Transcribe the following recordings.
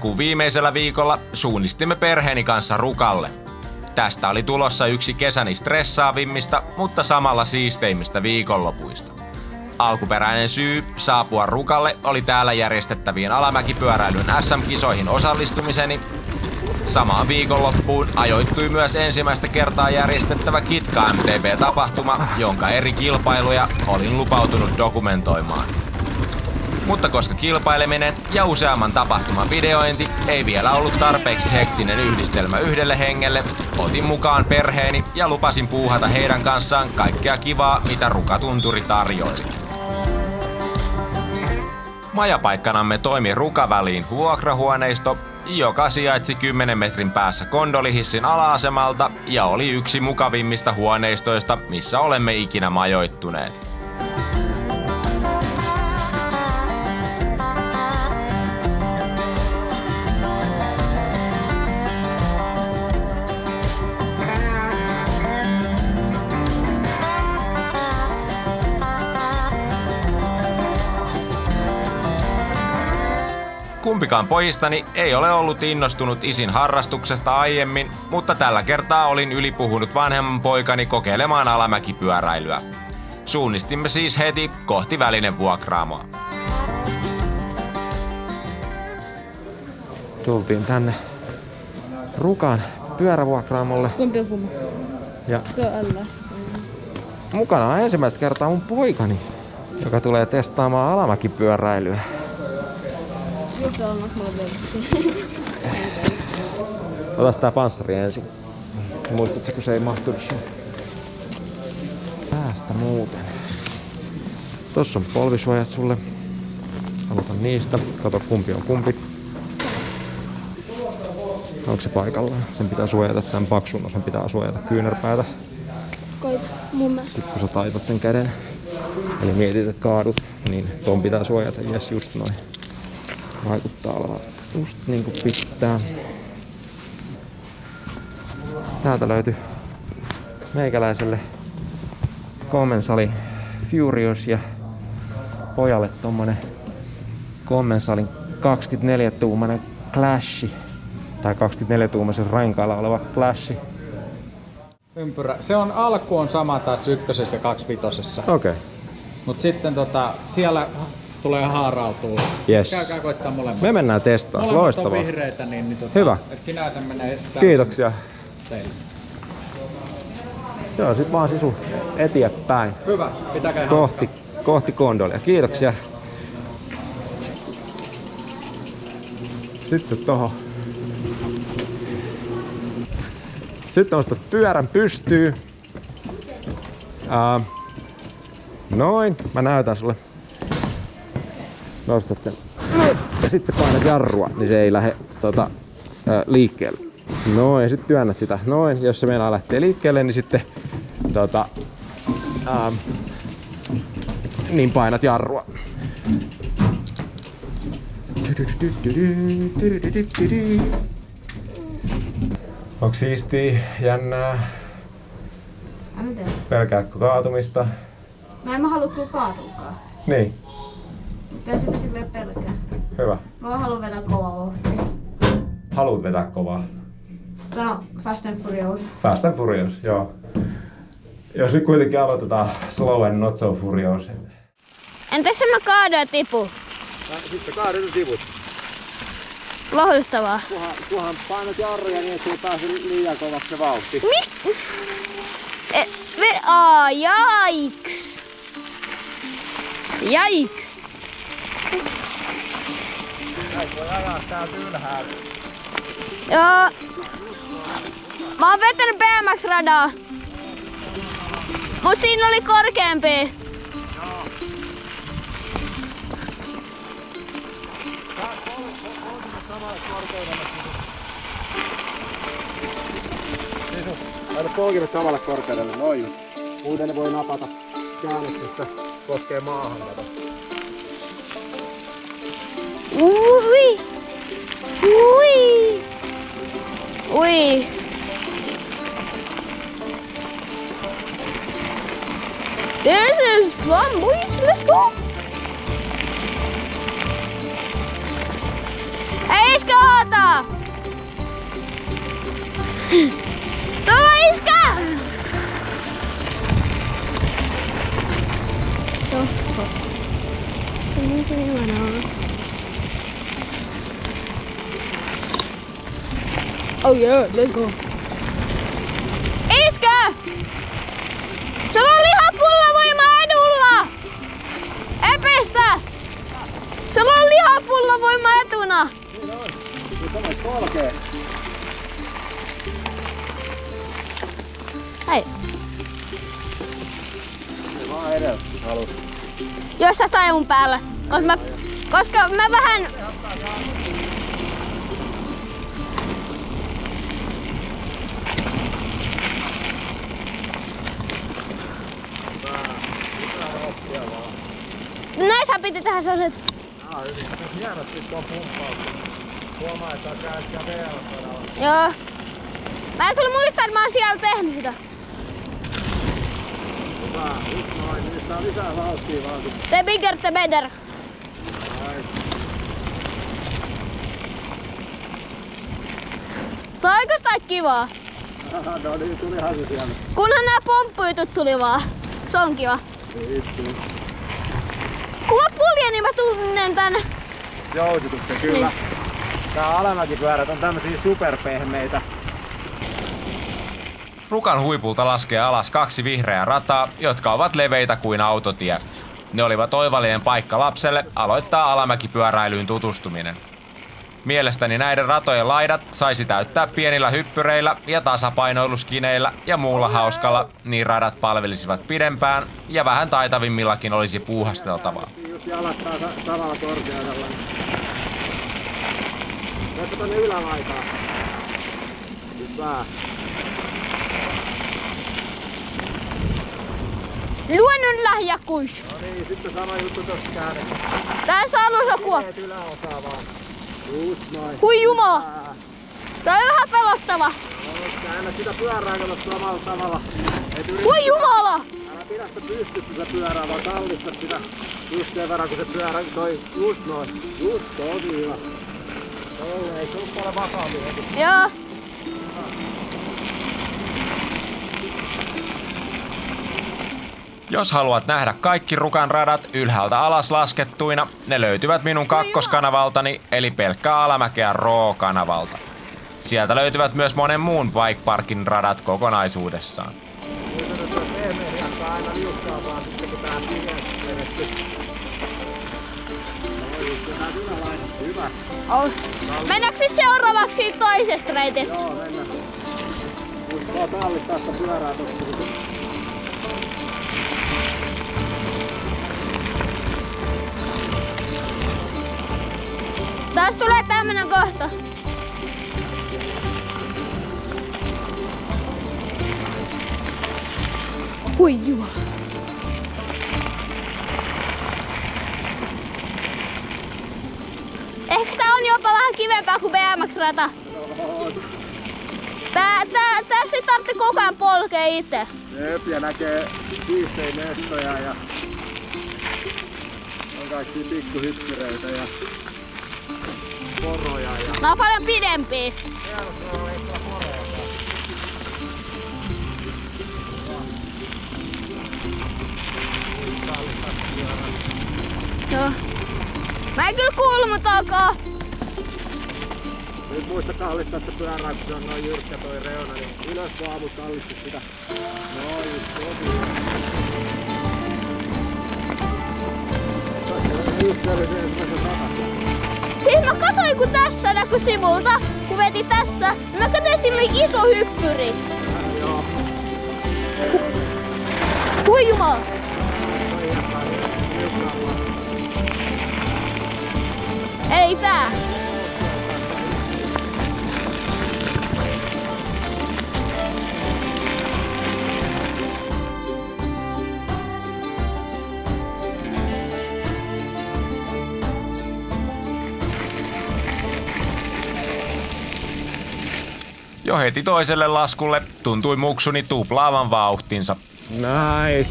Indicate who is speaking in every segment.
Speaker 1: kesäkuun viimeisellä viikolla suunnistimme perheeni kanssa Rukalle. Tästä oli tulossa yksi kesäni stressaavimmista, mutta samalla siisteimmistä viikonlopuista. Alkuperäinen syy saapua Rukalle oli täällä järjestettäviin alamäkipyöräilyn SM-kisoihin osallistumiseni. Samaan viikonloppuun ajoittui myös ensimmäistä kertaa järjestettävä Kitka MTB-tapahtuma, jonka eri kilpailuja olin lupautunut dokumentoimaan. Mutta koska kilpaileminen ja useamman tapahtuman videointi ei vielä ollut tarpeeksi hektinen yhdistelmä yhdelle hengelle, otin mukaan perheeni ja lupasin puuhata heidän kanssaan kaikkea kivaa, mitä Rukatunturi tarjoili. Majapaikkanamme toimi Rukaväliin vuokrahuoneisto, joka sijaitsi 10 metrin päässä kondolihissin ala-asemalta ja oli yksi mukavimmista huoneistoista, missä olemme ikinä majoittuneet. Kumpikaan pojistani ei ole ollut innostunut isin harrastuksesta aiemmin, mutta tällä kertaa olin ylipuhunut vanhemman poikani kokeilemaan alamäkipyöräilyä. Suunnistimme siis heti kohti välinevuokraamoa. Tultiin tänne Rukan pyörävuokraamolle.
Speaker 2: Kumpi on kumma?
Speaker 1: Ja mukana on ensimmäistä kertaa mun poikani, joka tulee testaamaan alamäkipyöräilyä. Otas tää panssari ensin. Muistatko, kun se ei mahtunut sun päästä muuten? Tossa on polvisuojat sulle. Aloitan niistä. Kato kumpi on kumpi. Onko se paikallaan? Sen pitää suojata tämän paksun osan, pitää suojata kyynärpäätä.
Speaker 2: Koit mun mielestä.
Speaker 1: Sitten kun sä taitat sen käden, eli mietit, että kaadut, niin ton pitää suojata. Jes, just noin. Vaikuttaa olevan just niinku pitää. Täältä löytyi meikäläiselle Commensalin Furious ja pojalle tommonen Commensalin 24-tuumainen Clash. Tai 24-tuumaisen renkailla oleva Clash.
Speaker 3: Ympyrä. Se on alku on sama tässä 1. ja 25.
Speaker 1: Okei.
Speaker 3: Mut sitten siellä tulee haarautua.
Speaker 1: Yes.
Speaker 3: Käykää koittaa molemmat.
Speaker 1: Me mennään testaamaan.
Speaker 3: Molemmat
Speaker 1: Loistavaa.
Speaker 3: on vihreitä, niin
Speaker 1: hyvä.
Speaker 3: Et sinänsä menee
Speaker 1: Kiitoksia.
Speaker 3: Teille.
Speaker 1: Se on sit vaan sisu eteenpäin.
Speaker 3: Hyvä, pitäkää
Speaker 1: kohti kondolia. Kiitoksia. Sitten tohon. Sitten nostat pyörän pystyyn. Noin, mä näytän sulle. Nostat sen. Ja sitten painat jarrua, niin se ei lähde liikkeelle. Noin, ja sitten työnnät sitä. Noin, jos se meinaa lähtee liikkeelle, niin sitten niin painat jarrua. Onko siistiä, jännää?
Speaker 2: En tiedä.
Speaker 1: Pelkäätkö kaatumista?
Speaker 2: Mä en halua kyllä kaatuakaan.
Speaker 1: Niin.
Speaker 2: Mitä sitä silleen pelkää?
Speaker 1: Hyvä.
Speaker 2: Mä haluan vetää kovaa vauhtia.
Speaker 1: Haluat vetää kovaa?
Speaker 2: No, Fast and Furious.
Speaker 1: Fast and Furious, joo. Jos nyt kuitenkin aloitetaan Slow and Not So Furious.
Speaker 2: Entäs mä kaadun ja tipun?
Speaker 1: Sitten kaadut tiput.
Speaker 2: Lohduttavaa.
Speaker 1: Kunhan painat jarruja niin, ettei pääse liian kovaksi se vauhti.
Speaker 2: Jaiks! Jaiks!
Speaker 1: Näin voi ajaa täältä ylhäällä.
Speaker 2: Joo. Mä oon vetänyt BMX-radaa. Mut siinä oli korkeampi.
Speaker 1: Aina polkimet samalle korkeudelle, noin. Muuten ne voi napata käännetystä, koskee maahan.
Speaker 2: Ui! Ui! Ui! This is fun, boys. Let's go! Hey, let's go! Sulla iskä! Soppa. Se on. Oh yeah, let's go. Iskä! Sulla on lihapullavoima edulla! Epestä! Sulla on lihapullavoima etuna!
Speaker 4: Siinä on. Nyt on kolkee.
Speaker 2: Hei.
Speaker 4: Se vaan edellä halus.
Speaker 2: Jos sä tai mun päällä. Koska mä vähän... Näissä piti tehdä sellaiset...
Speaker 4: Yritetään hienosti tuon pumppauksen. Huomaa, että on käynyt VR-sadalla.
Speaker 2: Joo. Mä en kyllä muista, että mä oon siellä tehnyt sitä.
Speaker 4: Hyvä, just noin. Nyt saa lisää vauhtia vaan.
Speaker 2: The bigger the better.
Speaker 4: Ai.
Speaker 2: Tää on oikeastaan kivaa.
Speaker 4: No niin, tulihan se siellä.
Speaker 2: Kunhan nää pomppujutut tuli vaan. Se on kiva.
Speaker 4: Vittu.
Speaker 2: Kun mä puljen, niin mä tunnen tän.
Speaker 4: Jousituksen, kyllä.
Speaker 2: Niin.
Speaker 4: Tää alamäkipyörät on tämmösiä superpehmeitä.
Speaker 1: Rukan huipulta laskee alas 2 vihreää rataa, jotka ovat leveitä kuin autotie. Ne olivat oivallinen paikka lapselle aloittaa alamäkipyöräilyyn tutustuminen. Mielestäni näiden ratojen laidat saisi täyttää pienillä hyppyreillä ja tasapainoiluskineillä ja muulla hauskalla, niin radat palvelisivat pidempään ja vähän taitavimmillakin olisi puuhasteltavaa.
Speaker 4: Just jalat samalla korkeudella. Jätkö tonne ylälaitaan. Hyvä.
Speaker 2: Luonnonlahjakkuus.
Speaker 4: No niin, sitten sama juttu tossa käännetään.
Speaker 2: Tässä alussa kuo.
Speaker 4: Teet yläosaa vaan. Just noin.
Speaker 2: Hui jumo. Tää on vähän pelottava.
Speaker 4: Käännä sitä pyörää kato samalla tavalla. Et yritä
Speaker 2: Hui jumala.
Speaker 4: Älä pidä sitä pystyssä sitä pyörää, vaan kallista sitä just sen verran kun se pyörä toi just noin. Just tosi hyvä. Tolle, ei se ole paljon vakaampi heti.
Speaker 2: Joo.
Speaker 1: Jos haluat nähdä kaikki Rukan radat ylhäältä alas laskettuina, ne löytyvät minun kakkoskanavaltani eli pelkkää alamäkeä Raw-kanavalta. Sieltä löytyvät myös monen muun bike parkin radat kokonaisuudessaan.
Speaker 4: Nyt on tuo pehmeä jättää aina liukkaa vaan sitten kun tää pimeästi vedetty. Oi, se tää ylälainen. Hyvä.
Speaker 2: Oh. Mennäänkö sit seuraavaksi siitä toisesta reitistä?
Speaker 4: Joo, mennään. Muistaa tallistaa sitä pyörää tosta.
Speaker 2: Taas tulee tämmönen kohta. Hui jumala. Ehkä tää on jopa vähän kivempää kuin BMX-rata. Tässä ei tarvitse koko ajan polkea itse.
Speaker 4: Jep, ja näkee kiihteen nestoja ja on kaikkia pikkuhyppyreitä ja poroja ja...
Speaker 2: Nää on paljon pidempiä. Joo. Mä en kyllä kuulu, mutta ok.
Speaker 4: Nyt muista kallistaa sitä pyörää, kun se on noin jyrkkä toi reuna, niin ylös vaan, mut kallistu sitä. Noin, tosi hyvä.
Speaker 2: Siis mä katsoin kun tässä näkyi sivulta, kun veti tässä, niin mä katsoin, että siinä oli iso hyppyri.
Speaker 4: Joo.
Speaker 2: Hui jumala. Ei tää.
Speaker 1: Jo heti toiselle laskulle tuntui muksuni tuplaavan vauhtinsa.
Speaker 4: Nice.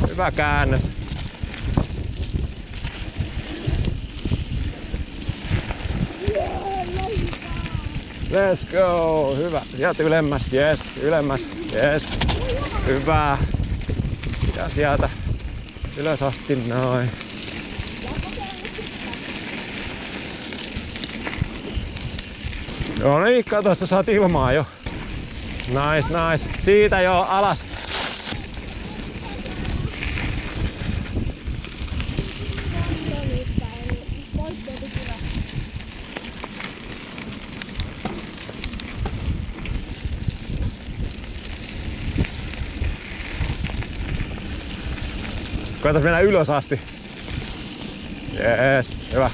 Speaker 4: Hyvä käännös. Let's go! Hyvä. Sieltä ylemmäs, yes. Ylemmäs, yes. Hyvä. Ja sieltä ylös asti, noin. No niin, kato, sä saat ilmaa jo. Nice. Siitä jo alas. Koetas mennä ylös asti. Jees, hyvä.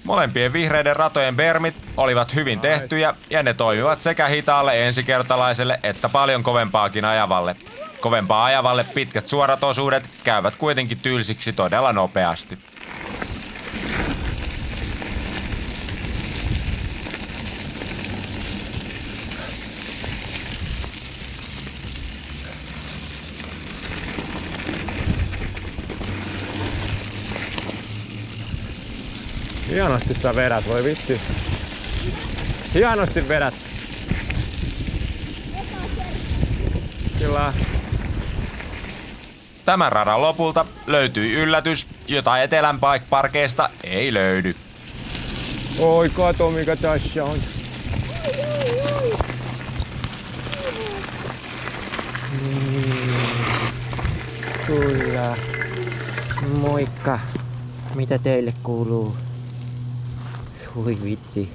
Speaker 1: Molempien vihreiden ratojen bermit olivat hyvin tehtyjä ja ne toimivat sekä hitaalle ensikertalaiselle että paljon kovempaakin ajavalle. Kovempaa ajavalle pitkät suorat osuudet käyvät kuitenkin tylsiksi todella nopeasti.
Speaker 4: Hienosti sä vedät, voi vitsi. Hienosti vedät. Kyllä.
Speaker 1: Tämän radan lopulta löytyi yllätys, jota Etelän bike parkeista ei löydy.
Speaker 4: Oi, kato mikä tässä on.
Speaker 5: Kyllä. Moikka. Mitä teille kuuluu? Hui vitsi.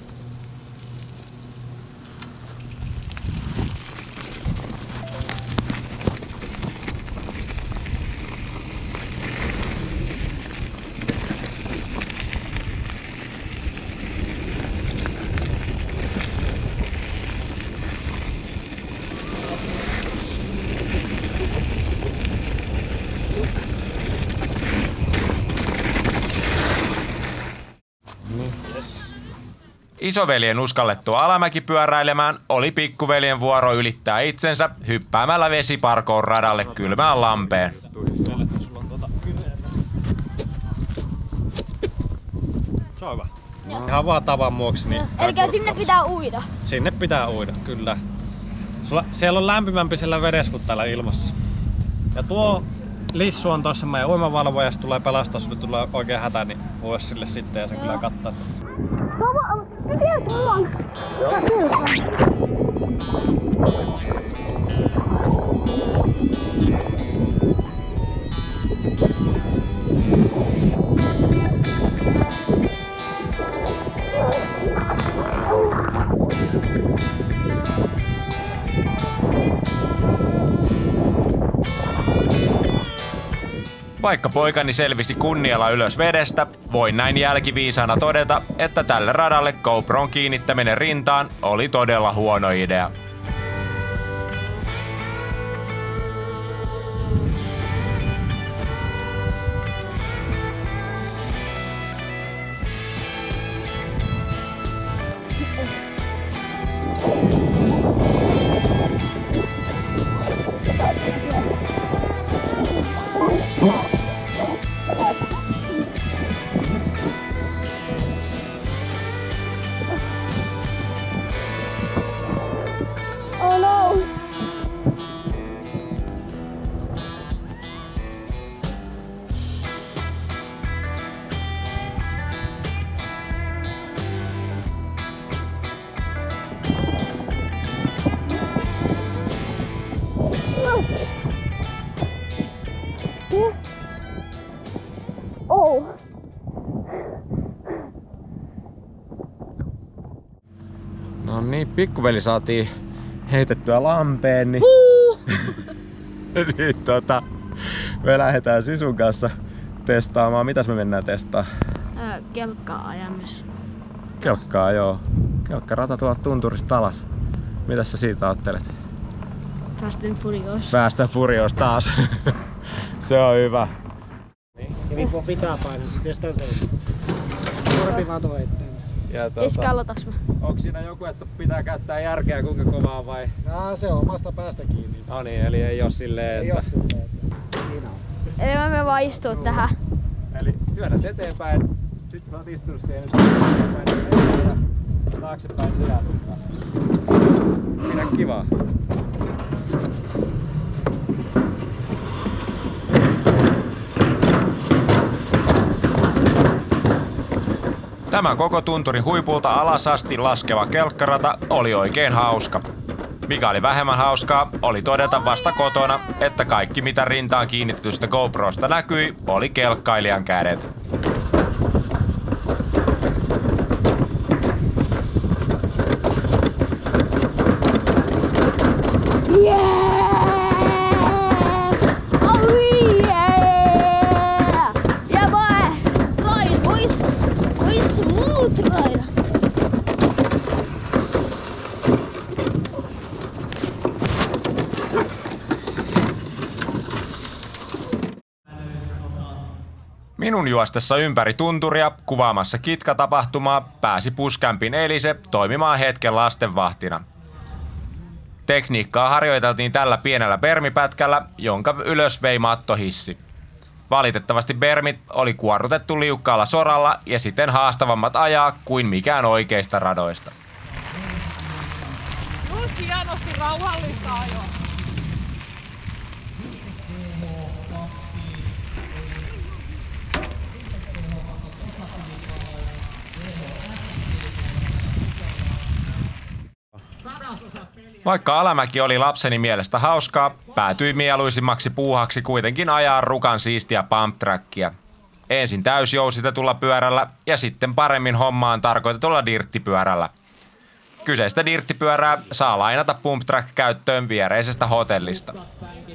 Speaker 1: Isoveljen uskallettua alamäkipyöräilemään oli pikkuveljen vuoro ylittää itsensä hyppäämällä vesiparkoon radalle kylmään lampeen.
Speaker 6: Se on hyvä. Ihan vaan tavan vuoksi. Niin
Speaker 2: Eli sinne pitää uida.
Speaker 6: sinne pitää uida, kyllä. Siellä on lämpimämpi siellä vedessä kuin täällä ilmassa. Ja tuo Lissu on tuossa meidän uimavalvoja, jos tulee pelastaa, jos tulee oikein hätä, niin huoja sille sitten ja se kyllä kattaa.
Speaker 1: Vaikka poikani selvisi kunnialla ylös vedestä, voin näin jälkiviisana todeta, että tälle radalle GoPron kiinnittäminen rintaan oli todella huono idea.
Speaker 2: Oh no! Oh!
Speaker 4: No niin, pikkuveli saatiin heitettyä lampeen, niin nyt me lähdetään Sisun kanssa testaamaan. Mitäs me mennään testaamaan?
Speaker 2: Kelkkaa ajamis.
Speaker 4: Kelkkaa, joo. Kelkkarata tuolta tunturista alas. Mitäs sä siitä ajattelet?
Speaker 2: Fast and Furious.
Speaker 4: Fast and Furious taas. Se on hyvä.
Speaker 7: Riippuu pitää painaa, se testan sen. Nuorempi vaan tuo eteen.
Speaker 2: Eskallotaks mä?
Speaker 4: Onko siinä joku, että pitää käyttää järkeä kuinka kovaa vai?
Speaker 7: Se on omasta päästä kiinni.
Speaker 4: No niin, eli ei oo silleen,
Speaker 7: Ei
Speaker 4: että...
Speaker 7: oo silleen, että siinä on.
Speaker 2: Eli mä menen vaan istua tähän.
Speaker 4: Eli
Speaker 3: Työnnät eteenpäin. Sitten olet istunut siihen eteenpäin ja taaksepäin seläsuuntaan. Pidä kivaa.
Speaker 1: Tämä koko tunturin huipulta alas asti laskeva kelkkarata oli oikein hauska. Mikä oli vähemmän hauskaa, oli todeta vasta kotona, että kaikki mitä rintaan kiinnitetystä GoProsta näkyi, oli kelkkailijan kädet. Minun juostessa ympäri tunturia kuvaamassa kitkatapahtumaa pääsi Puskämpin Elise toimimaan hetken lastenvahtina. Tekniikkaa harjoiteltiin tällä pienellä bermipätkällä, jonka ylös vei mattohissi. Valitettavasti bermit oli kuorrutettu liukkaalla soralla ja siten haastavammat ajaa kuin mikään oikeista radoista.
Speaker 8: Just hienosti rauhallista ajoa.
Speaker 1: Vaikka alamäki oli lapseni mielestä hauskaa, päätyi mieluisimmaksi puuhaksi kuitenkin ajaa Rukan siistiä pump-trackia. Ensin täysjousitetulla pyörällä ja sitten paremmin hommaan tarkoitetulla dirttipyörällä. Kyseistä dirttipyörää saa lainata pump-track-käyttöön viereisestä hotellista.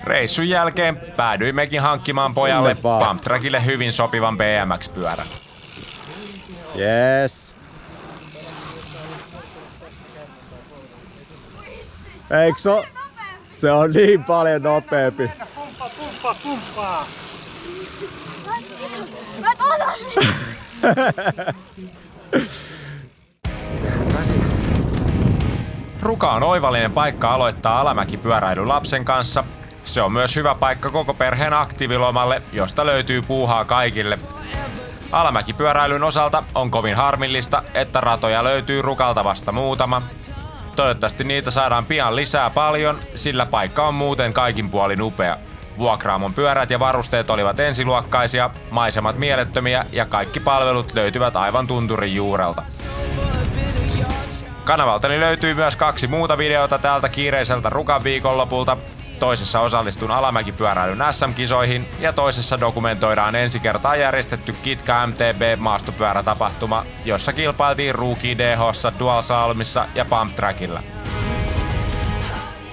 Speaker 1: Reissun jälkeen päädyimmekin hankkimaan pojalle pump-trackille hyvin sopivan BMX-pyörän.
Speaker 4: Yes. Eikö se on niin paljon nopeampi.
Speaker 8: Pumppaa.
Speaker 2: Mä et osaa.
Speaker 1: Ruka on oivallinen paikka aloittaa alamäkipyöräily lapsen kanssa. Se on myös hyvä paikka koko perheen aktiivilomalle, josta löytyy puuhaa kaikille. Alamäkipyöräilyn osalta on kovin harmillista, että ratoja löytyy Rukalta vasta muutama. Toivottavasti niitä saadaan pian lisää paljon, sillä paikka on muuten kaikin puolin upea. Vuokraamon pyörät ja varusteet olivat ensiluokkaisia, maisemat mielettömiä ja kaikki palvelut löytyvät aivan tunturin juurelta. Kanavaltani löytyy myös 2 muuta videota tältä kiireiseltä Rukan viikonlopulta. Toisessa osallistun alamäkipyöräilyn SM-kisoihin ja toisessa dokumentoidaan ensi kertaa järjestetty Kitka MTB maastopyörätapahtuma, jossa kilpailtiin Rookie DH:ssa, Dual Slalomissa ja Pump Trackilla.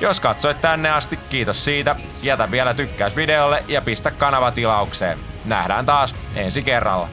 Speaker 1: Jos katsoit tänne asti, kiitos siitä. Jätä vielä tykkäys videolle ja pistä kanava tilaukseen. Nähdään taas ensi kerralla.